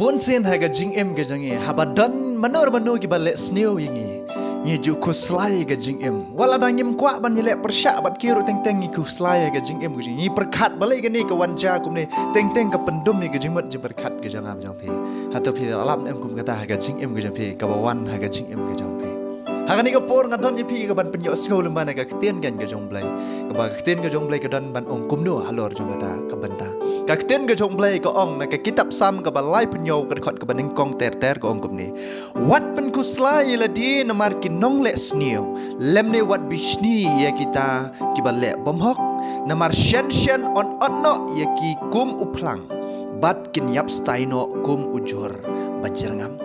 Bonsen haga jing em ga jangi habadan manor manu ki balle sneo yingi ngi ju ku slai ga jing em wala dangim kwa ban yele persya bat kiru teng teng ngi ku slai ga jing em ga ngi perkhat balai ga ni ka wanja kum ne teng teng ka pendum ni ga jing mat ji perkhat ga jangam jang phe hato phi alam em kum kata haga jing em ga jang phe ka bawan haga jing em ga jang phe haga ni ka por ngadon ni phi ka ban penyo sko lem ban ga ktien gan ga jong blai ka ba ktien ga jong blai ka dan ban ong kum no halor jong kata ka banta ka ktien ga jong blai ka ong na ka kitab sam ka balai penyo ka khot ka baning kong ter ter ka ong kum ni wat pen ku slai la di na mar ki nong le snio lem ne wat bishni ya kita ki balle bom hok na mar shen shen on otno ya ki kum uplang bat kin yap staino kum ujur bajrangam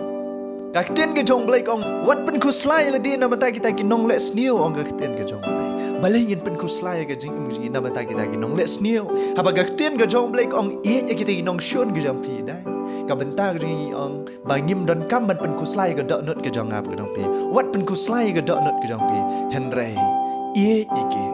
kakten ke jong blai kong wat pen ku slai la di na mata kita ki nong le snio ong kakten ke jong blai balai ngin pen ku slai ga jing imu na mata kita ki nong le snio haba kakten ke jong blai kong e ya kita ki nong shon ke jong pi dai ka benta ga jing ong bangim don kam ban pen ku slai ga dok not ke jong ap ke jong pi wat pen ku slai ga dok not ke jong pi henry e iki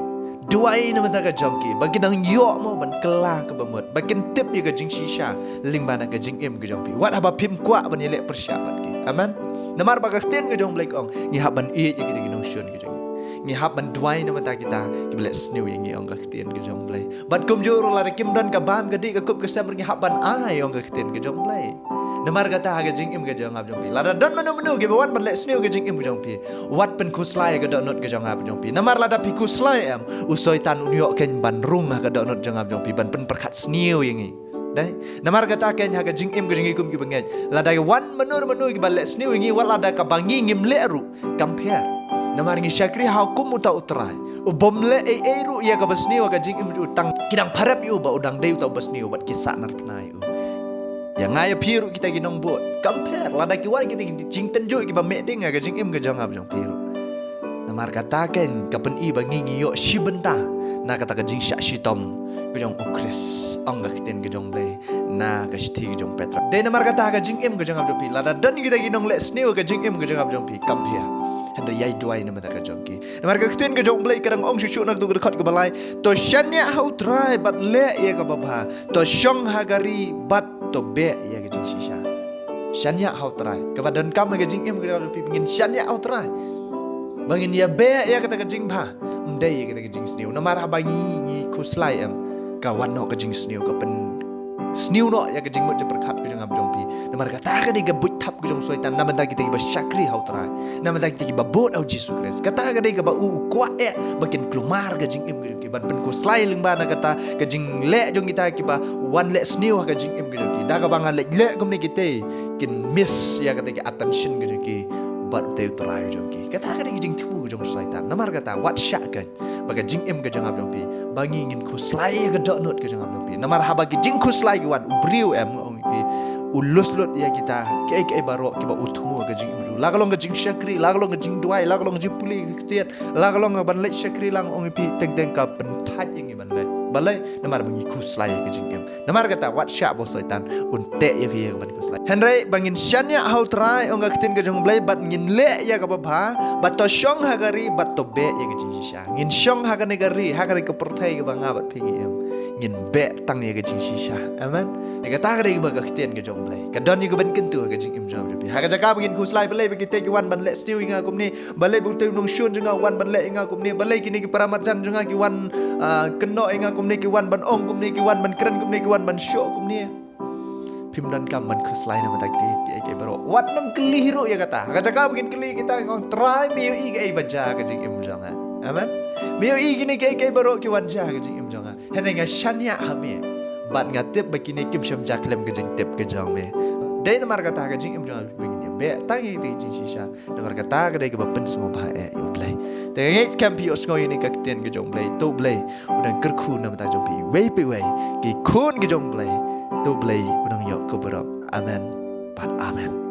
duai na mata ka jong ki bagi nang yo mo ban kela ke bamut bakin tip ye ga jing shisha limbana ga jing em ke jong pi wat haba pim kwa ban yele persyapat ki aman namar bagakten ke jong blek ong ngi haban e ye kita ginong shon ke jong ngi haban duai na mata kita ki blek snew ye ngi ong gakten ke jong blek bat kum jor la kim dan ka bam ke dik ka kup ke sam ngi haban ai ong gakten ke jong blek namar kata ha jing im ke jong ap jong pi la dan manu manu ke wat ban lek snew ke jing im ke jong pi wat pen kuslai ke dok not ke jong ap jong pi namar la da pi kuslai am usoi tan udio ken ban rung ke dok not jong ap jong pi ban pen perkat snew ye ngi dai namar kata ken haga jing em gring ikum ki bangej ladai wan menur ki balek sni wingi wala da ka bangi ngim leru compare namar ngi syakri ha kum uta utrai ubom le e ru ya ka basni wa ka jing em utang kidang parap yu ba udang deu ta basni wat kisah nar pnai u ya ngaya piru kita ginong bot compare lada ki wan kita jing tenju ki ba meding ga jing em ga jang ab jang piru namar kata ken ka pen i bangi ngi yo shibenta na kata ka jing syak shitom gejong ukris ong gakten gejong blai na gashti gejong petra de namar kata ga jing em gejong abjong pi lada dan kita ginong le sneu ga jing em gejong abjong pi kampia handa yai duai na mata ga jong ki namar gakten gejong blai kadang ong shu nak tu ga khot ga balai to shanya how try but le ye ga babha to shong hagari but to be ye ga jing shisha shanya how try ka badan kam ga jing em gejong pi pingin shanya how try bangin ya be ya kata ga jing bha ndai ye ga jing sneu namar habangi ni kuslai em kawan no ka jing snew ka pen snew no ya ka jing mut perkhat ka jang ab jong pi namar ka ta ka de ga but thap ka jong soitan na menta kita ba syakri hautra na menta kita ba bot au Jesus Christ kata ka de ga ba u kwa e bakin klumar ka jing em ki ban pen ko slai ling ba na kata ka jing le jong kita ki ba one le snew ka jing em ki da ka ba ngal le kom ni kita kin miss ya kata ki attention ki bat te utrai jong ki kata ka de jing thu jong soitan namar kata what syak kan baga jing em ga jang ab jong pi bangi ngin kuslai ga dok not ga jang ab jong pi namar ha bagi jing kuslai gi wan ubriu em ong pi ulus lot ya kita ke baro ki ba utmu ga jing imru la galong ga jing syakri la galong ga jing duai la galong jing puli ketiat la galong ga ban le syakri lang ong pi teng teng ka pentat yang ban le balai namar bangi kuslai ga jing em namar kata wat syak bo soitan unte ya pi ga ban kuslai henry bangin syanya how try ong ga ketin ga jong blai bat ngin le ya ga ba bat to syong hagari bat to be ya ga jing shisha ngin syong hagane gari hagari ke pertai ga banga bat pingi em ngin be tang ya ga jing shisha amen ya ga ta ga ga ba ga ketin ga jong blai ka don ya ga ban kentu ga jing em jom bi ha ga jaka bangin kuslai balai bagi te ki wan ban le stiu inga kum ni balai bu te nong shun junga wan ban le inga kum ni balai kini ki paramarjan junga ki wan keno inga kum ni ki wan ban ong kum ni ki wan ban keren kum ni ki wan ban syo kum ni pim dan kam ban kuslai na mata ki ke baro wat nam keli hiro ya kata ga jaka bangin keli kita ngong try mi i ga baja ga jing em jonga amen mi i gini ke baro ki wan ja ga jing em jonga henenga shanya hame bat ngatip bakini kim sham jaklem ga jing tip ga jong me dai na mar kata ga jing em jonga begini be tangi ti jing shisha na mar kata ga dai ga pen semua ba e yo play te ngais campi osgo ini ka kten ga jong play to play udan kerku na mata jong pi wei ki kun ga jong play to play udang yok ko bro amen but amen